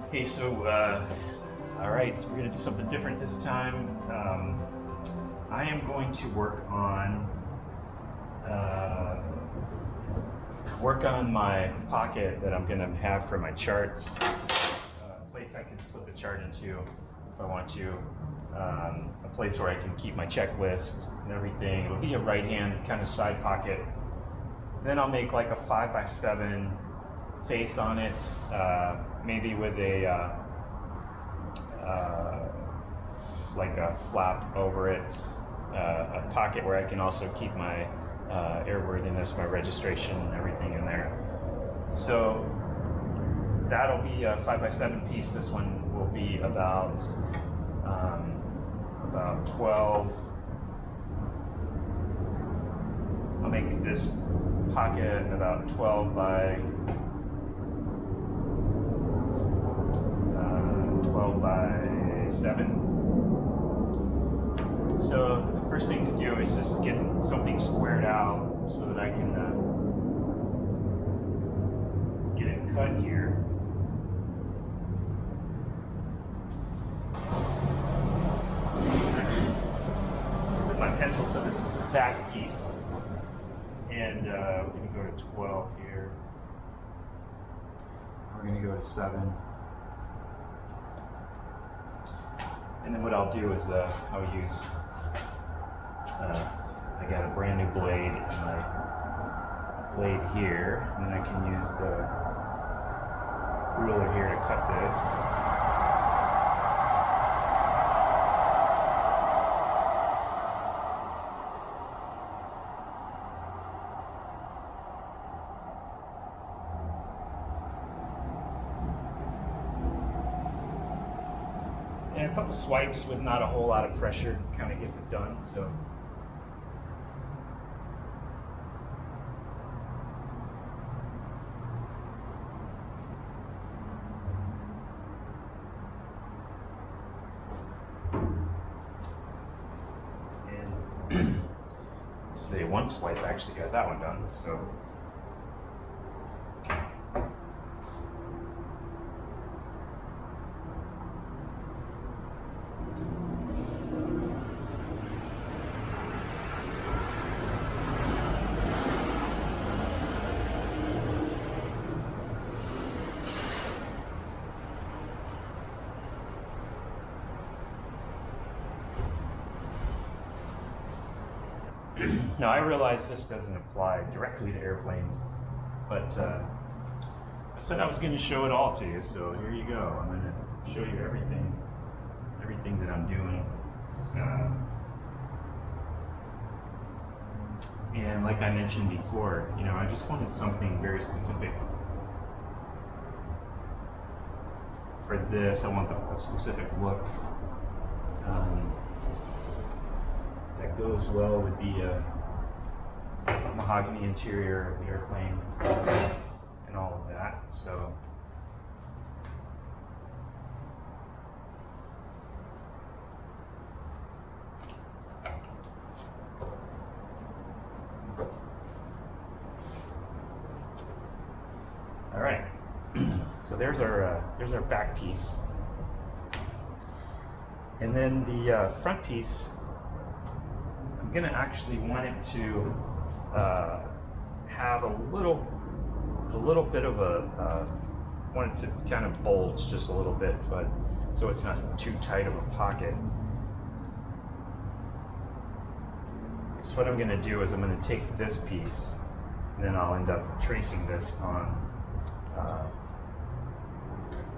Hey, all right, so we're gonna do something different this time. I am going to work on my pocket that I'm gonna have for my charts. A place I can slip a chart into if I want to. A place where I can keep my checklist and everything. It'll be a right-hand kind of side pocket. Then I'll make like a 5x7 face on it, maybe with a like a flap over it, a pocket where I can also keep my airworthiness, my registration, and everything in there. So that'll be a 5x7 piece. This one will be about 12. I'll make this pocket about 12 by 7. So the first thing to do is just get something squared out so that I can get it cut here. With my pencil, so this is the back piece. And we're going to go to 12 here. We're going to go to 7. And then what I'll do is I'll use, I got a brand new blade and my blade here, and then I can use the ruler here to cut this. And a couple swipes with not a whole lot of pressure kind of gets it done. So and let's say one swipe actually got that one done. So now I realize this doesn't apply directly to airplanes, but I said I was going to show it all to you, so here you go. I'm going to show you everything that I'm doing. And like I mentioned before, you know, I just wanted something very specific for this. I want a specific look that goes well with the mahogany interior of the airplane and all of that. So all right, so there's our back piece, and then the front piece, I'm gonna actually want it to have a little bit of want it to kind of bulge just a little bit, so it's not too tight of a pocket. So what I'm gonna do is I'm gonna take this piece, and then I'll end up tracing this on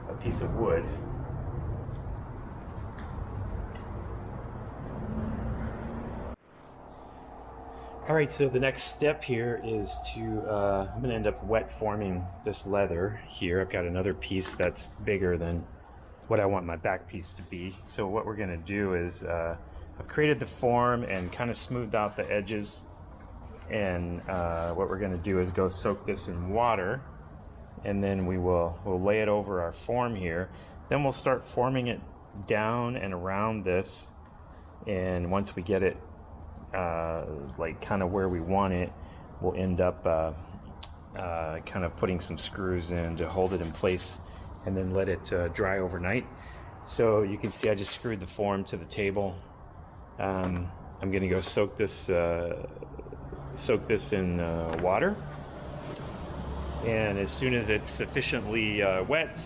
a piece of wood. All right, so the next step here is to, I'm gonna end up wet forming this leather here. I've got another piece that's bigger than what I want my back piece to be. So what we're gonna do is, I've created the form and kind of smoothed out the edges. And what we're gonna do is go soak this in water, and then we'll lay it over our form here. Then we'll start forming it down and around this. And once we get it like kind of where we want it, we'll end up kind of putting some screws in to hold it in place and then let it dry overnight. So you can see I just screwed the form to the table. I'm going to go soak this in water, and as soon as it's sufficiently wet,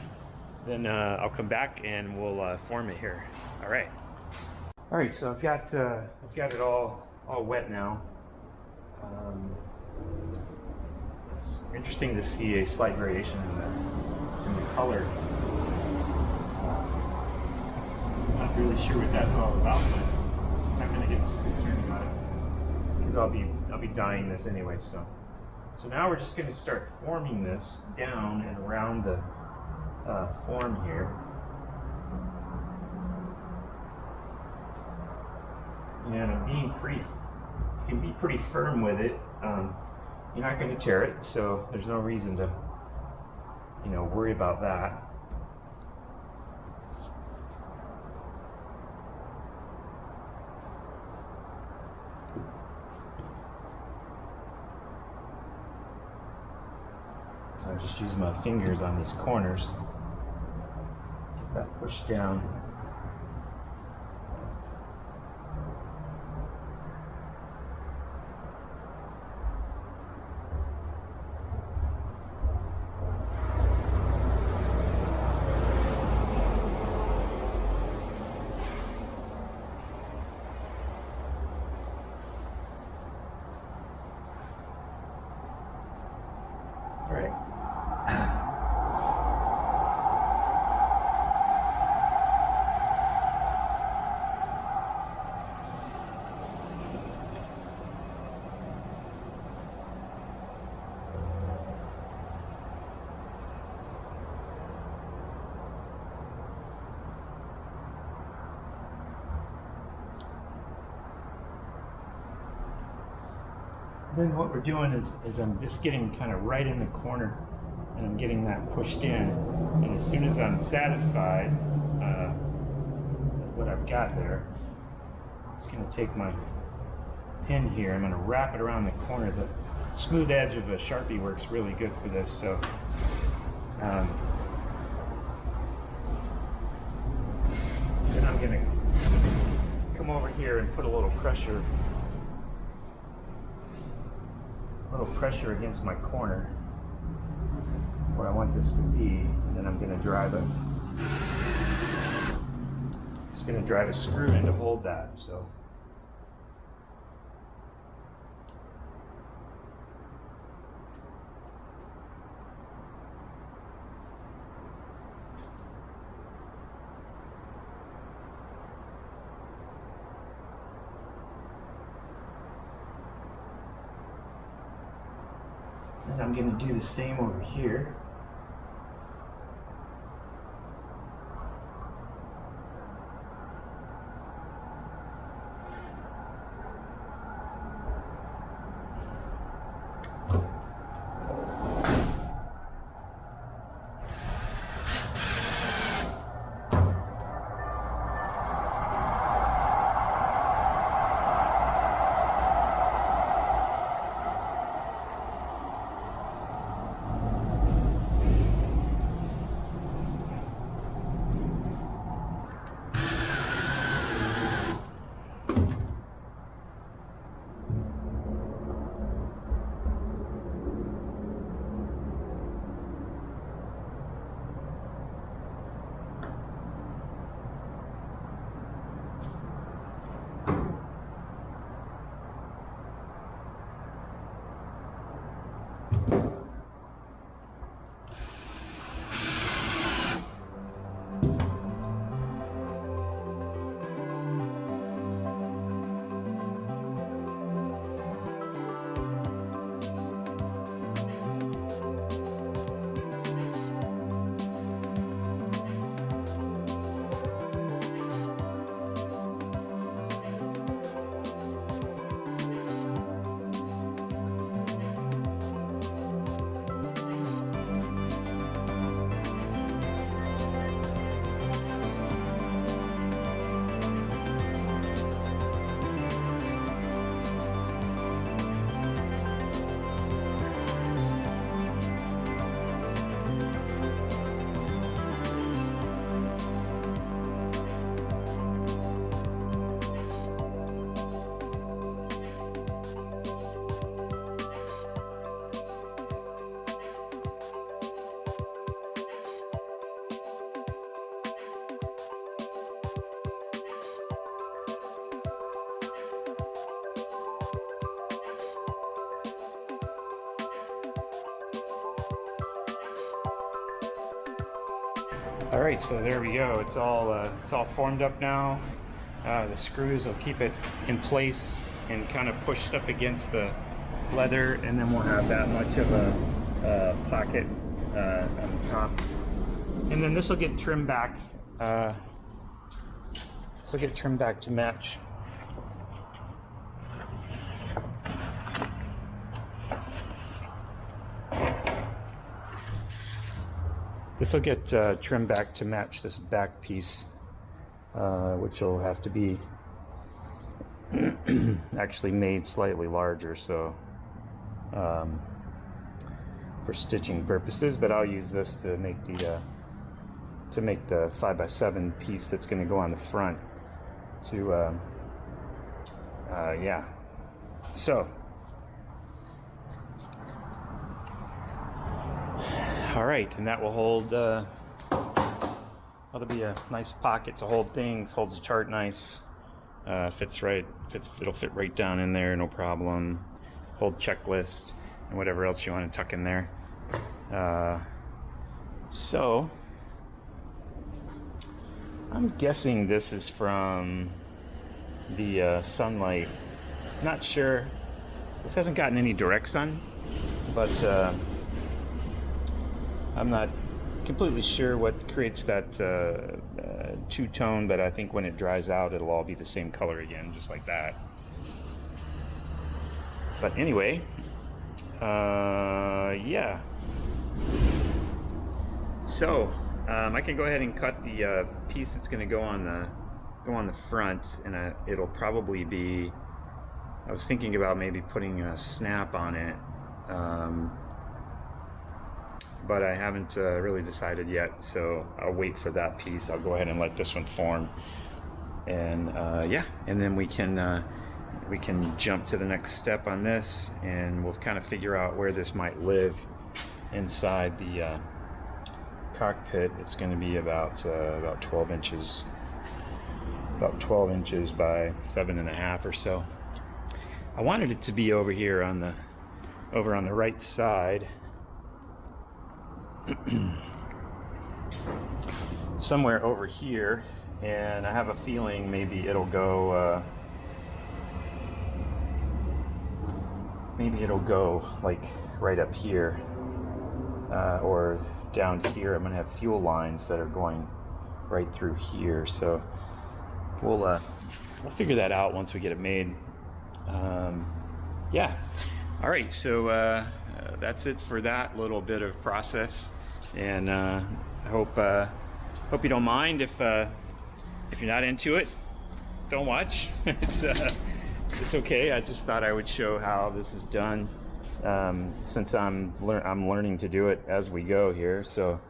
then I'll come back and we'll form it here. All right. All right. So I've got it all wet now. It's interesting to see a slight variation in the color. Not really sure what that's all about, but I'm not going to get too concerned about it because I'll be dyeing this anyway. So now we're just going to start forming this down and around the form here. And I'm being you can be pretty firm with it. You're not going to tear it, so there's no reason to, worry about that. I just use my fingers on these corners. Get that pushed down. All right. Then what we're doing is I'm just getting kind of right in the corner, and I'm getting that pushed in. And as soon as I'm satisfied with what I've got there, I'm just going to take my pin here. I'm going to wrap it around the corner. The smooth edge of a Sharpie works really good for this. So then I'm going to come over here and put a little pressure against my corner where I want this to be, and then I'm going to drive it. Just going to drive a screw in to hold that. So and I'm going to do the same over here. All right, so there we go. It's all formed up now. The screws will keep it in place and kind of pushed up against the leather, and then we'll have that much of a pocket on the top. And then this will get trimmed back. This will get trimmed back to match. This will get trimmed back to match this back piece, which will have to be actually made slightly larger, so for stitching purposes. But I'll use this to make the 5x7 piece that's going to go on the front. Yeah. So. All right, and that will hold, that'll be a nice pocket to hold things, holds the chart nice, it'll fit right down in there, no problem. Hold checklists and whatever else you want to tuck in there. So, I'm guessing this is from the sunlight. Not sure. This hasn't gotten any direct sun, but I'm not completely sure what creates that two-tone, but I think when it dries out, it'll all be the same color again, just like that. But anyway, yeah. So I can go ahead and cut the piece that's going to go on the front, and it'll probably be. I was thinking about maybe putting a snap on it. But I haven't really decided yet, so I'll wait for that piece. I'll go ahead and let this one form, and yeah, and then we can jump to the next step on this, and we'll kind of figure out where this might live inside the cockpit. It's going to be about 12 inches, by 7.5 or so. I wanted it to be over here on the right side. Somewhere over here, and I have a feeling maybe it'll go like right up here, or down here. I'm gonna have fuel lines that are going right through here, so we'll figure that out once we get it made. Yeah. All right, so that's it for that little bit of process, and I hope you don't mind if you're not into it. Don't watch. It's okay. I just thought I would show how this is done, since I'm learning to do it as we go here. So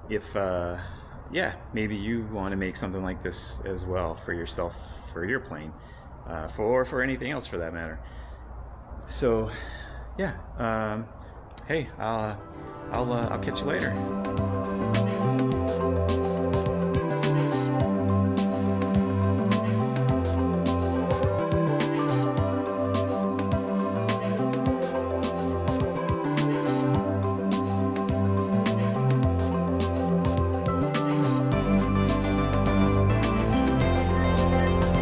if yeah, maybe you want to make something like this as well for yourself, for your plane, for anything else for that matter. So, yeah. Hey, I'll catch you later.